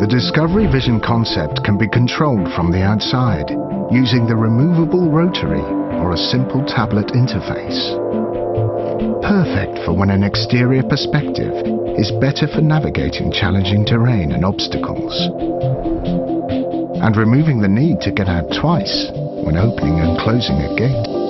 The Discovery Vision Concept can be controlled from the outside using the removable rotary or a simple tablet interface. Perfect for when an exterior perspective is better for navigating challenging terrain and obstacles, and removing the need to get out twice when opening and closing a gate.